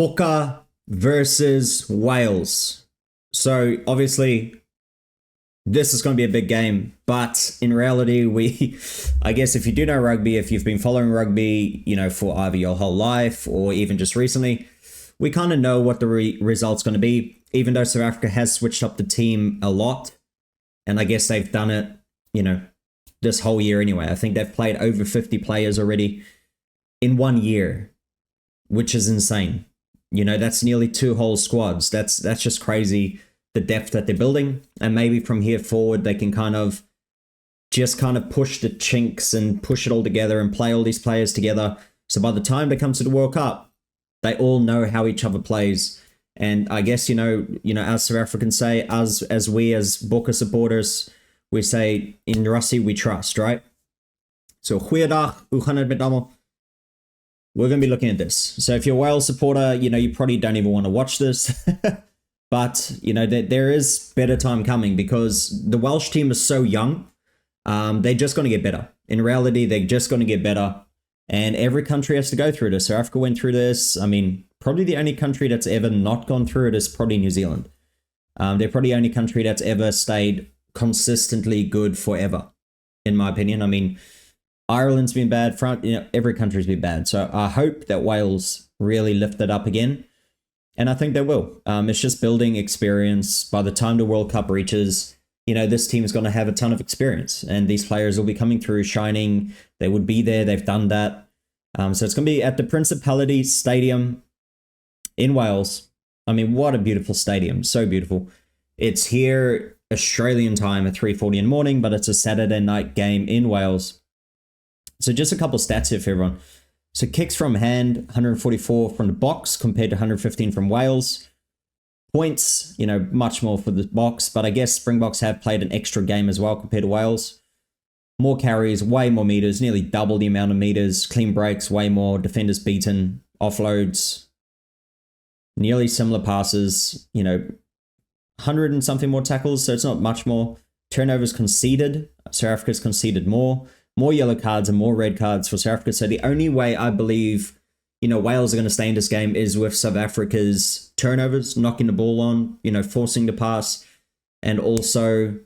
Orca versus Wales. So obviously this is going to be a big game, but in reality, I guess if you do know rugby, if you've been following rugby, for either your whole life or even just recently, we kind of know what the result's going to be, even though South Africa has switched up the team a lot. And I guess they've done it, this whole year anyway. I think they've played over 50 players already in 1 year, which is insane. That's nearly 2 whole squads. That's just crazy, the depth that they're building. And maybe from here forward, they can kind of push the chinks and push it all together and play all these players together. So by the time they come to the World Cup, they all know how each other plays. And I guess, as South Africans say, as we as Bokke supporters, we say in Rugby we trust, right? So goeiedag, hoe gaan het met allemaal? We're going to be looking at this. So if you're a Wales supporter, you probably don't even want to watch this. But, there is better time coming because the Welsh team is so young. They're just going to get better. In reality, they're just going to get better. And every country has to go through this. South Africa went through this. I mean, probably the only country that's ever not gone through it is probably New Zealand. They're probably the only country that's ever stayed consistently good forever, in my opinion. I mean, Ireland's been bad. France, every country's been bad. So I hope that Wales really lift it up again. And I think they will. It's just building experience. By the time the World Cup reaches, this team is going to have a ton of experience. And these players will be coming through, shining. They would be there. They've done that. So it's going to be at the Principality Stadium in Wales. I mean, what a beautiful stadium. So beautiful. It's here Australian time at 3:40 in the morning, but it's a Saturday night game in Wales. So just a couple of stats here for everyone. So kicks from hand, 144 from the box compared to 115 from Wales. Points, much more for the box, but I guess Springboks have played an extra game as well compared to Wales. More carries, way more meters, nearly double the amount of meters. Clean breaks, way more. Defenders beaten, offloads, nearly similar passes, 100 and something more tackles, so it's not much more. Turnovers conceded, South Africa's conceded more yellow cards and more red cards for South Africa. So the only way I believe, Wales are going to stay in this game is with South Africa's turnovers, knocking the ball on, forcing the pass, and also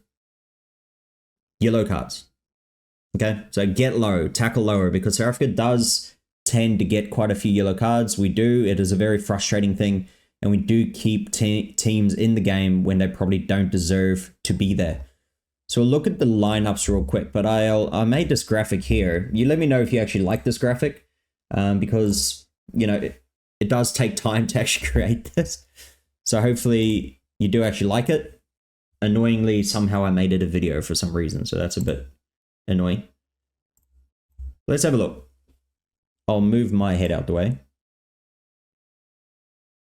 yellow cards. Okay, so get low, tackle lower, because South Africa does tend to get quite a few yellow cards. We do. It is a very frustrating thing, and we do keep teams in the game when they probably don't deserve to be there. So we'll look at the lineups real quick, but I made this graphic here. You let me know if you actually like this graphic, because, it does take time to actually create this. So hopefully you do actually like it. Annoyingly, somehow I made it a video for some reason, so that's a bit annoying. Let's have a look. I'll move my head out the way.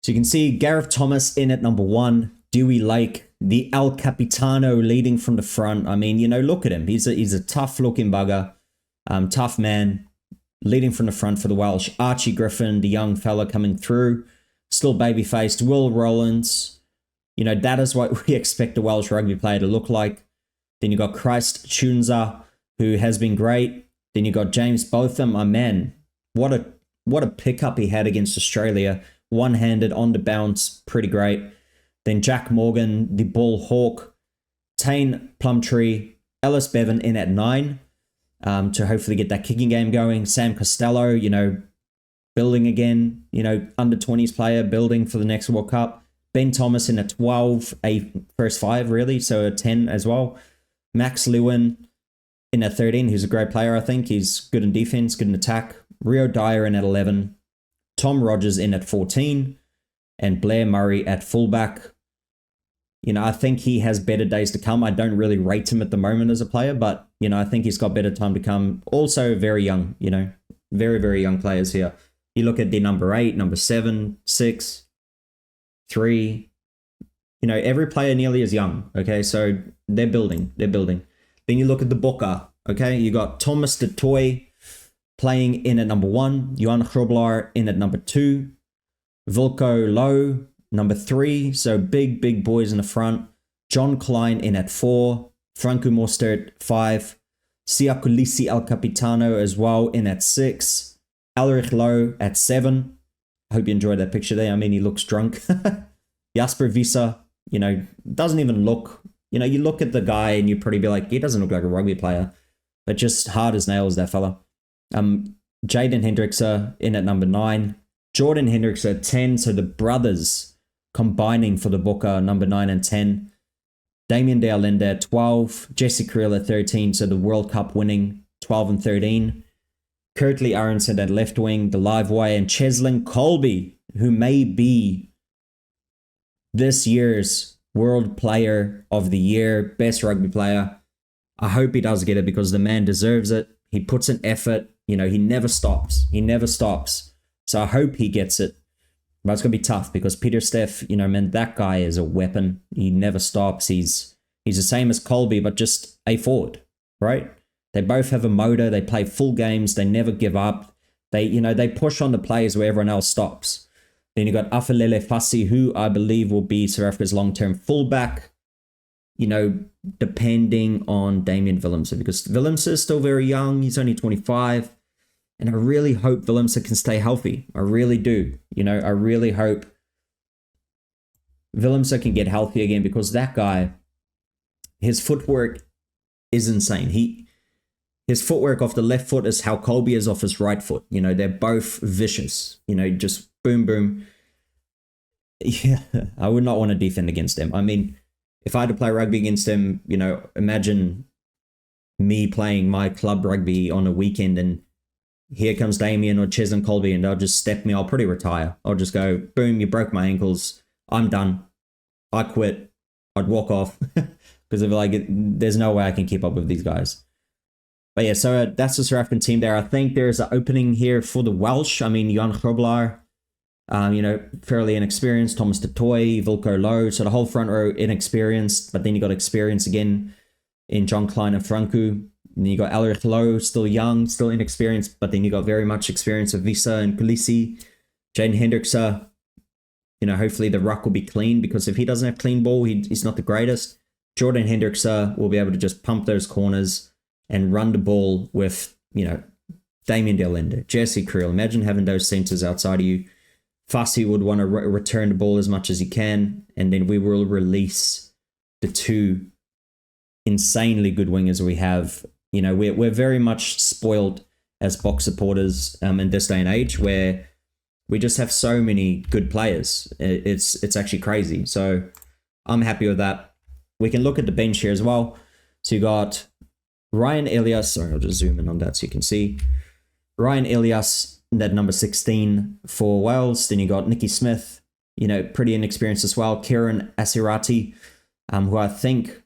So you can see Gareth Thomas in at number 1. Dewey Lake, the El Capitano, leading from the front. I mean, look at him. He's a tough-looking bugger, tough man, leading from the front for the Welsh. Archie Griffin, the young fella coming through, still baby-faced. Will Rollins, that is what we expect a Welsh rugby player to look like. Then you got Christ Chunza, who has been great. Then you got James Botham, my man. What a pickup he had against Australia. One-handed, on the bounce, pretty great. Then Jack Morgan, the Bull Hawk, Tane Plumtree, Ellis Bevan in at 9 to hopefully get that kicking game going. Sam Costello, building again, under 20s player, building for the next World Cup. Ben Thomas in at 12, a first 5 really, so a 10 as well. Max Lewin in at 13, who's a great player, I think. He's good in defense, good in attack. Rio Dyer in at 11. Tom Rogers in at 14. And Blair Murray at fullback. I think he has better days to come. I don't really rate him at the moment as a player, but, I think he's got better time to come. Also very young, very, very young players here. You look at the number 8, number 7, 6, 3. Every player nearly is young, okay? So they're building. Then you look at the Bokke, okay? You got Thomas de Toy playing in at number 1. Johan Grobelaar in at number 2. Wilco Low, number 3. So big boys in the front. John Klein in at 4. Franco Mostert, 5. Siakulisi El Capitano as well in at 6. Elrich Low at 7. I hope you enjoyed that picture there. I mean, he looks drunk. Jasper Visa, doesn't even look, you look at the guy and you probably be like, he doesn't look like a rugby player, but just hard as nails, that fella. Jaden Hendrickse in at number 9. Jordan Hendrickse at 10. So the brothers combining for the Booker, number 9 and 10. Damien de Allende at 12. Jesse Creel at 13. So the World Cup winning 12 and 13. Kurtley Aronson at left wing, the live wire, and Cheslin Colby, who may be this year's World Player of the Year, best rugby player. I hope he does get it because the man deserves it. He puts in effort. He never stops. He never stops. So I hope he gets it. But it's going to be tough because Peter Steff, man, that guy is a weapon. He never stops. He's the same as Colby, but just a forward, right? They both have a motor. They play full games. They never give up. They push on the plays where everyone else stops. Then you got Afalele Fassi, who I believe will be South Africa's long-term fullback, depending on Damian Willemse, because Willemse is still very young. He's only 25. And I really hope Willemse can stay healthy. I really do. I really hope Willemse can get healthy again because that guy, his footwork is insane. His footwork off the left foot is how Colby is off his right foot. They're both vicious. Just boom, boom. Yeah, I would not want to defend against him. I mean, if I had to play rugby against him, imagine me playing my club rugby on a weekend and here comes Damien or Cheslin Colby and they'll just step me. I'll probably retire. I'll just go, boom, you broke my ankles. I'm done. I quit. I'd walk off because there's no way I can keep up with these guys. But yeah, so that's the South African team there. I think there's an opening here for the Welsh. I mean, Jan Grobelaar, fairly inexperienced. Thomas de Toy, Wilco Low. So the whole front row inexperienced, but then you got experience again in John Klein and Franco. And then you got Elrich Low, still young, still inexperienced, but then you got very much experience of Visa and Kulisi. Jaden Hendrickse, hopefully the ruck will be clean because if he doesn't have clean ball, he's not the greatest. Jordan Hendrickse will be able to just pump those corners and run the ball with, Damien de Allende, Jesse Creel. Imagine having those centers outside of you. Fassi would want to return the ball as much as he can, and then we will release the two insanely good wingers we have. We're very much spoiled as Boks supporters in this day and age where we just have so many good players. It's actually crazy. So I'm happy with that. We can look at the bench here as well. So you got Ryan Elias. Sorry, I'll just zoom in on that so you can see. Ryan Elias, that number 16 for Wales. Then you got Nicky Smith, pretty inexperienced as well. Kieran Asirati, who I think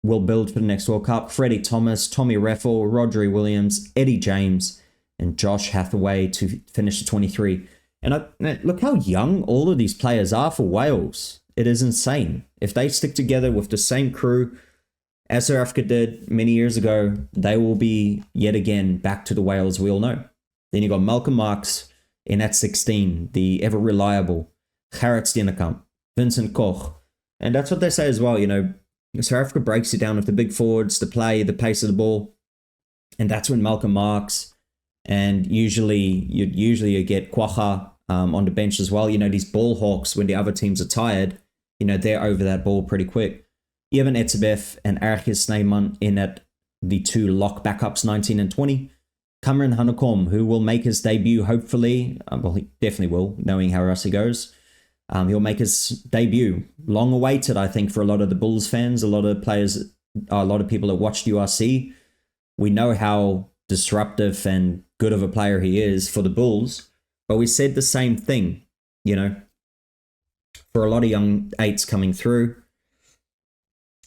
will build for the next World Cup. Freddie Thomas, Tommy Reffel, Rodri Williams, Eddie James, and Josh Hathaway to finish the 23. And look how young all of these players are for Wales. It is insane. If they stick together with the same crew as South Africa did many years ago, they will be yet again back to the Wales we all know. Then you got Malcolm Marx in at 16, the ever reliable Gerrit Steenekamp, Vincent Koch. And that's what they say as well, South Africa breaks you down with the big forwards, the play, the pace of the ball. And that's when Malcolm Marx and usually you get Kwacha on the bench as well. These ball hawks, when the other teams are tired, they're over that ball pretty quick. Evan Etzebeth and Archis Snyman in at the two lock backups, 19 and 20. Cameron Hanekom, who will make his debut, hopefully. He definitely will, knowing how Rossi goes. He'll make his debut. Long awaited, I think, for a lot of the Bulls fans, a lot of players, a lot of people that watched URC. We know how disruptive and good of a player he is for the Bulls, but we said the same thing, for a lot of young eights coming through.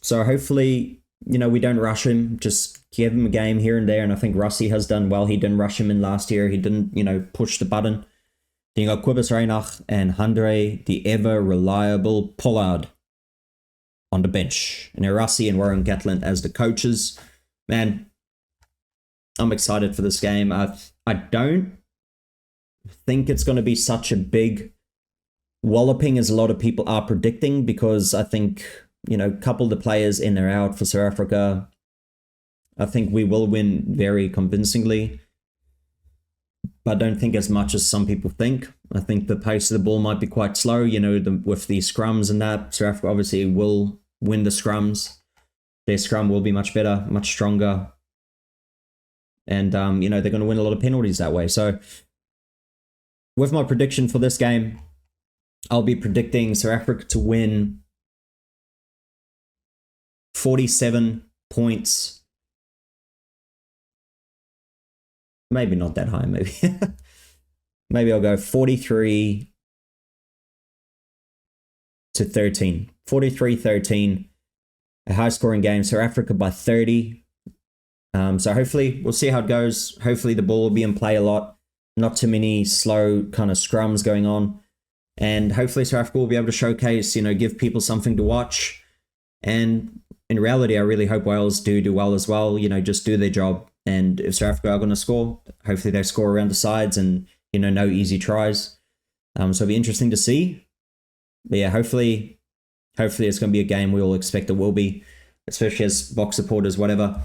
So hopefully, we don't rush him, just give him a game here and there, and I think Rossi has done well. He didn't rush him in last year. He didn't, push the button. Then you got Kobus Reinach and Andre, the ever-reliable Pollard on the bench. And Rossi and Warren Gatland as the coaches. Man, I'm excited for this game. I don't think it's going to be such a big walloping as a lot of people are predicting because I think, a couple of the players in or out for South Africa, I think we will win very convincingly. but I don't think as much as some people think. I think the pace of the ball might be quite slow, with the scrums and that. South Africa obviously will win the scrums. Their scrum will be much better, much stronger. And, they're going to win a lot of penalties that way. So with my prediction for this game, I'll be predicting South Africa to win 47 points. Maybe not that high, maybe. Maybe I'll go 43-13. 43-13. A high-scoring game. South Africa by 30. So hopefully, we'll see how it goes. Hopefully, the ball will be in play a lot. Not too many slow kind of scrums going on. And hopefully, South Africa will be able to showcase, give people something to watch. And in reality, I really hope Wales do well as well. Just do their job. And if South Africa are going to score, hopefully they score around the sides and, no easy tries. So it'll be interesting to see. But yeah, hopefully it's going to be a game we all expect it will be, especially as Boks supporters, whatever.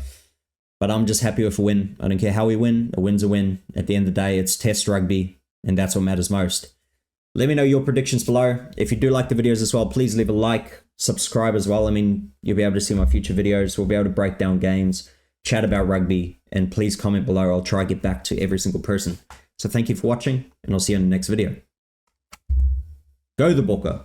But I'm just happy with a win. I don't care how we win. A win's a win. At the end of the day, it's test rugby, and that's what matters most. Let me know your predictions below. If you do like the videos as well, please leave a like, subscribe as well. You'll be able to see my future videos. We'll be able to break down games, chat about rugby, and please comment below. I'll try to get back to every single person. So thank you for watching, and I'll see you in the next video. Go the Bokke.